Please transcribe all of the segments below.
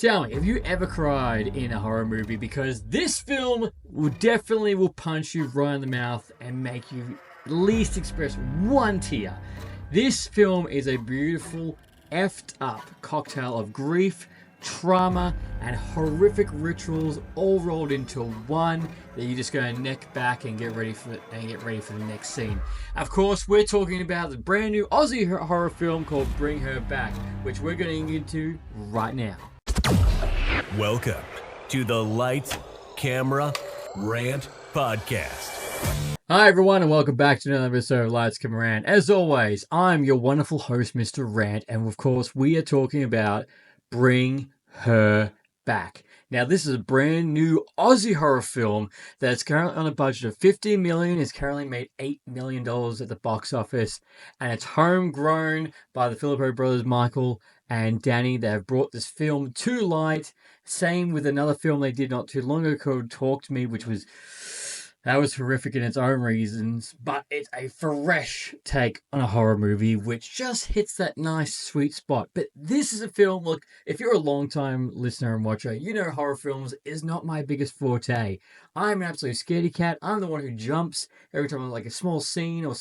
Tell me, have you ever cried in a horror movie? Because this film will punch you right in the mouth and make you at least express one tear. This film is a beautiful, effed up cocktail of grief, trauma, and horrific rituals all rolled into one that you're just going to neck back and get ready for the next scene. Of course, we're talking about the brand new Aussie horror film called Bring Her Back, which we're going to get into right now. Welcome to the Lights, Camera, Rant podcast. Hi everyone and welcome back to another episode of Lights, Camera, Rant. As always, I'm your wonderful host, Mr. Rant, and of course we are talking about Bring Her Back. Now this is a brand new Aussie horror film that's currently on a budget of $15 million. It's currently made $8 million at the box office, and it's homegrown by the Filippo brothers Michael and Danny. They have brought this film to light. Same with another film they did not too long ago called Talk to Me, which was horrific in its own reasons, but it's a fresh take on a horror movie which just hits that nice sweet spot. But this is a film, look, if you're a long-time listener and watcher, you know horror films is not my biggest forte. I'm an absolute scaredy cat. I'm the one who jumps every time like a small scene or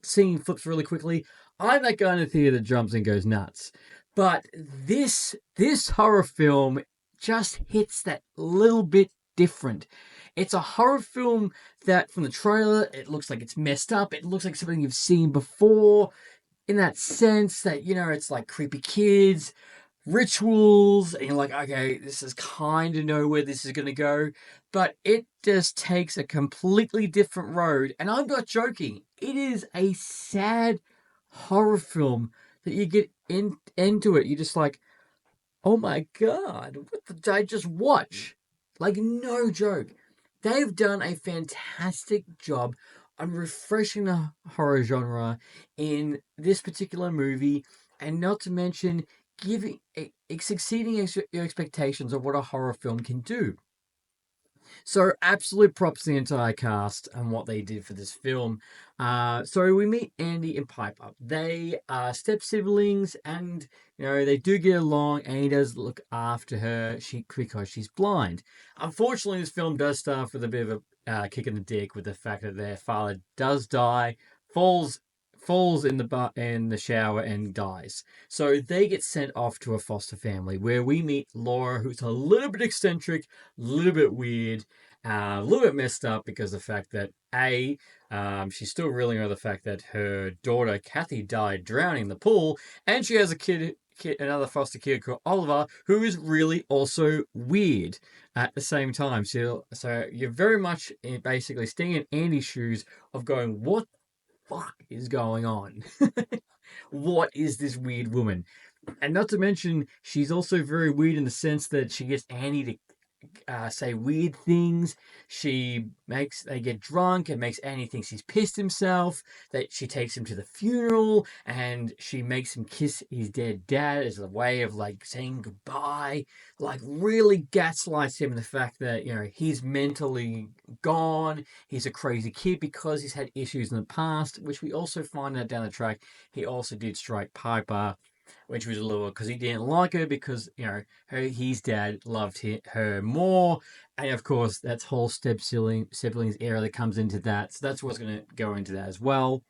scene flips really quickly. I'm that guy in the theater that jumps and goes nuts. But this horror film just hits that little bit different. It's a horror film that from the trailer, it looks like it's messed up. It looks like something you've seen before in that sense that, you know, it's like creepy kids, rituals, and you're like, okay, this is kind of know where this is going to go. But it just takes a completely different road. And I'm not joking. It is a sad horror film that you get into it. You're just like, oh my God, what did I just watch? Like, no joke. They've done a fantastic job on refreshing the horror genre in this particular movie, and not to mention exceeding your expectations of what a horror film can do. So, absolute props to the entire cast and what they did for this film. So we meet Andy and Piper. They are step siblings, and you know they do get along. And he does look after her because she's blind. Unfortunately, this film does start with a bit of a kick in the dick with the fact that their father does die, falls in the shower and dies. So they get sent off to a foster family where we meet Laura, who's a little bit eccentric, a little bit weird, a little bit messed up because of the fact that she's still reeling over the fact that her daughter Kathy died drowning in the pool, and she has a kid, another foster kid called Oliver, who is really also weird at the same time. So you're very much basically staying in Andy's shoes of going, what fuck is going on? What is this weird woman? And not to mention, she's also very weird in the sense that she gets Andy to say weird things. They get drunk and makes Andy think he's pissed himself. That she takes him to the funeral and she makes him kiss his dead dad as a way of like saying goodbye. Like really gaslights him in the fact that, you know, he's mentally gone. He's a crazy kid because he's had issues in the past, which we also find out down the track. He also did strike Piper, which was a little because he didn't like her because, you know, his dad loved her more. And of course, that's whole siblings era that comes into that. So that's what's going to go into that as well.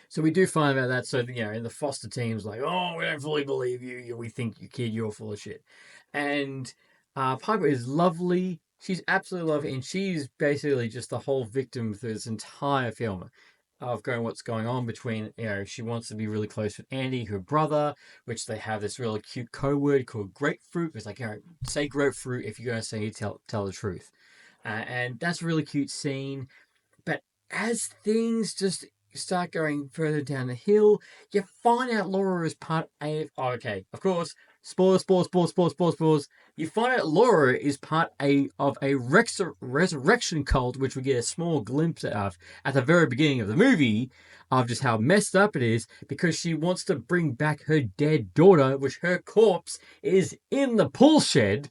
So we do find out that. So, you know, in the foster team's like, oh, we don't fully believe you. We think you kid, you're full of shit. And Piper is lovely. She's absolutely lovely. And she's basically just the whole victim through this entire film of what's going on between, you know, she wants to be really close with Andy, her brother, which they have this really cute code word called grapefruit. It's like, you know, say grapefruit if you're going to say tell the truth. And that's a really cute scene. But as things just start going further down the hill, you find out Laura is part of... Oh, okay, of course. Spoilers. You find out Laura is part of a resurrection cult, which we get a small glimpse of at the very beginning of the movie, of just how messed up it is, because she wants to bring back her dead daughter, which her corpse is in the pool shed,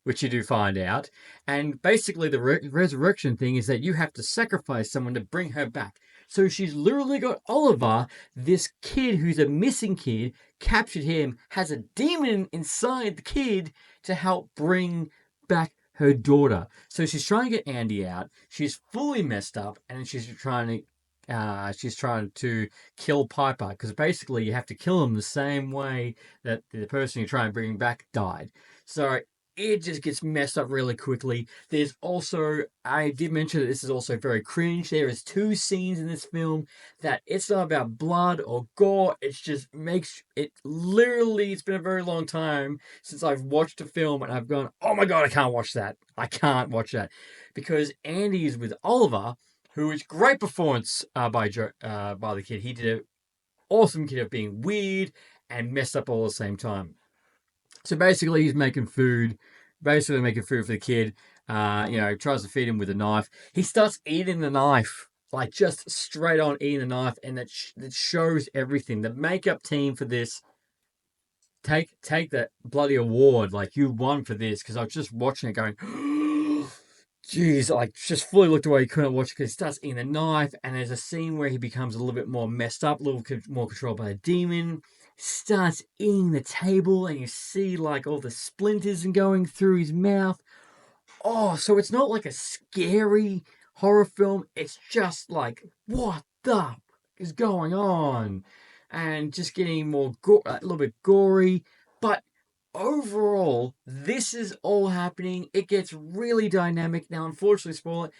which you do find out. And basically the resurrection thing is that you have to sacrifice someone to bring her back. So she's literally got Oliver, this kid who's a missing kid, captured him, has a demon inside the kid to help bring back her daughter. So she's trying to get Andy out. She's fully messed up, and she's trying to kill Piper, because basically you have to kill him the same way that the person you're trying to bring back died. So it just gets messed up really quickly. There's also, I did mention that this is also very cringe. There is 2 scenes in this film that it's not about blood or gore. It's just makes it literally, it's been a very long time since I've watched a film and I've gone, oh my God, I can't watch that. I can't watch that. Because Andy is with Oliver, who is great performance by the kid. He did an awesome kid of being weird and messed up all at the same time. So basically, he's making food for the kid. Tries to feed him with a knife. He starts eating the knife, like just straight on eating the knife, and that shows everything. The makeup team for this, take that bloody award, like you won for this, because I was just watching it going, jeez, like just fully looked away. He couldn't watch it because he starts eating the knife, and there's a scene where he becomes a little bit more messed up, a little more controlled by a demon. Starts eating the table, and you see like all the splinters going through his mouth. Oh, so it's not like a scary horror film. It's just like, what the is going on? And just getting more a little bit gory. But overall, this is all happening. It gets really dynamic. Now, unfortunately, spoiler,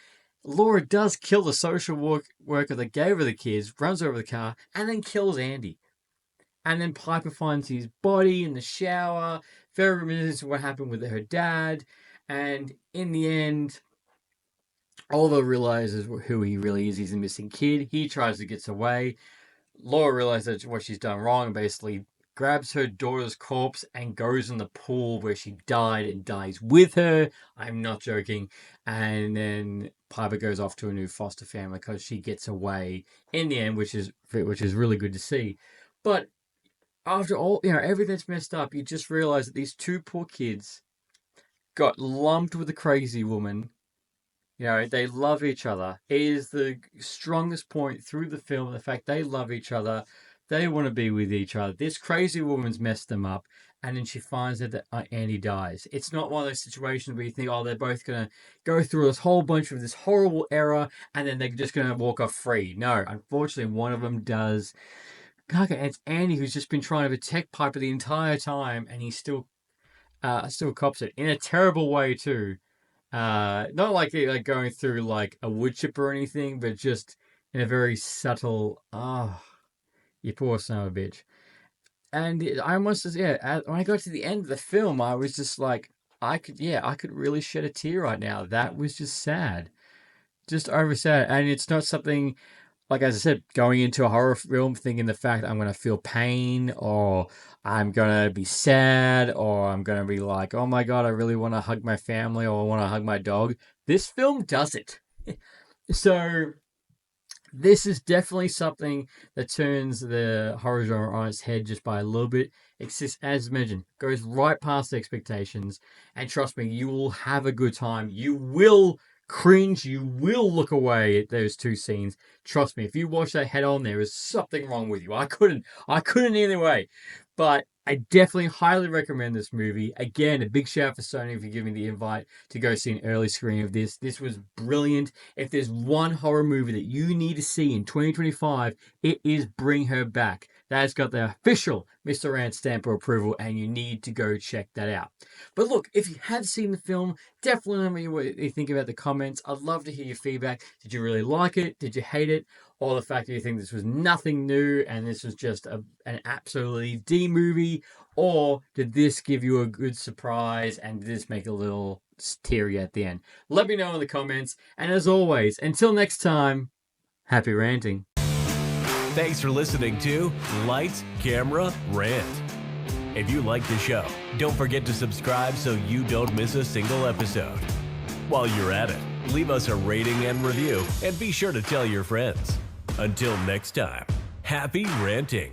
Laura does kill the social worker that gave her the kids, runs over the car, and then kills Andy. And then Piper finds his body in the shower, very reminiscent of what happened with her dad. And in the end, Oliver realizes who he really is. He's a missing kid. He tries to get away. Laura realizes what she's done wrong and basically grabs her daughter's corpse and goes in the pool where she died and dies with her. I'm not joking. And then Piper goes off to a new foster family because she gets away in the end, which is really good to see. But after all, everything's messed up, you just realize that these 2 poor kids got lumped with a crazy woman. They love each other. It is the strongest point through the film, the fact they love each other. They want to be with each other. This crazy woman's messed them up, and then she finds out that Andy dies. It's not one of those situations where you think, oh, they're both going to go through this whole bunch of this horrible error, and then they're just going to walk off free. No, unfortunately, one of them does. It's Andy who's just been trying to protect Piper the entire time, and he still cops it in a terrible way too. Not like going through like a wood chipper or anything, but just in a very subtle. You poor son of a bitch. And I almost, when I got to the end of the film, I was just like, I could really shed a tear right now. That was just sad, just over sad, and it's not something. Like, as I said, going into a horror film thinking the fact I'm going to feel pain or I'm going to be sad or I'm going to be like, oh my God, I really want to hug my family or I want to hug my dog. This film does it. So this is definitely something that turns the horror genre on its head just by a little bit. It's just, as mentioned, goes right past expectations. And trust me, you will have a good time. You will cringe. You will look away at those 2 scenes. Trust me, if you watch that head on, there is something wrong with you. I couldn't either way. But I definitely highly recommend this movie. Again, a big shout out for Sony for giving me the invite to go see an early screening of this. This was brilliant. If there's one horror movie that you need to see in 2025, it is Bring Her Back. That's got the official Mr. Rant stamp of approval, and you need to go check that out. But look, if you have seen the film, definitely let me know what you think about the comments. I'd love to hear your feedback. Did you really like it? Did you hate it? Or the fact that you think this was nothing new and this was just an absolutely D movie? Or did this give you a good surprise and did this make a little teary at the end? Let me know in the comments. And as always, until next time, happy ranting. Thanks for listening to Lights, Camera, Rant. If you like the show, don't forget to subscribe so you don't miss a single episode. While you're at it, leave us a rating and review, and be sure to tell your friends. Until next time, happy ranting.